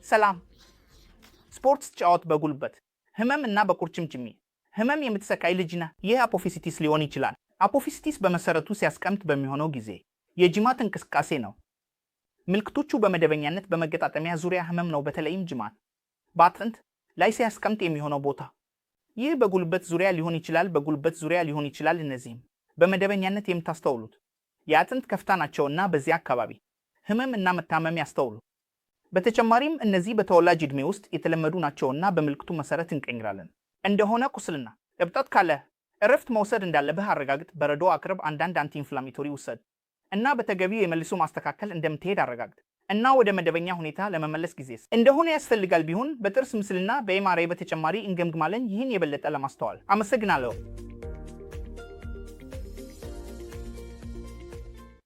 ሰላም። ስፖርት ስትጫወት በጉልበት ህመም እና በቁርጭምጭሚት ህመም የምትሰቃይ ልጅ ነህ። ይህ አፖፊሲቲስ ሊሆን ይችላል። አፖፊሲቲስ በመሰረቱ ሲያስቀምጥ በሚሆነው ጊዜ የጅማት እንቅስቃሴ ነው። ምልክቶቹ በመደበኛነት በመገጣጠሚያ ዙሪያ ህመም ነው፣ በተለይም ጅማት በአጥንት ላይ ሲያስቀምጥ የሚሆነው ቦታ። ይህ በጉልበት ዙሪያ ሊሆን ይችላል፣ በጉልበት ዙሪያ ሊሆን ይችላል። እነዚህም በመደበኛነት የምታስተውሉት የአጥንት ከፍታ ናቸውና በዚያ አካባቢ ህመም እና መታመም ያስተውሉ። በተጨማሪም እነዚህ በተወላጅ ዕድሜ ውስጥ የተለመዱ ናቸውና በምልክቱ መሰረት እንቀይራለን። እንደሆነ ቁስልና እብጠት ካለ እረፍት መውሰድ እንዳለብህ አረጋግጥ። በረዶ አቅርብ፣ አንዳንድ አንቲኢንፍላሜቶሪ ውሰድ እና በተገቢው የመልሶ ማስተካከል እንደምትሄድ አረጋግጥ እና ወደ መደበኛ ሁኔታ ለመመለስ ጊዜ እንደሆነ ያስፈልጋል። ቢሆን በጥርስ ምስልና በኤምአርአይ በተጨማሪ እንገምግማለን። ይህን የበለጠ ለማስተዋል አመሰግናለሁ።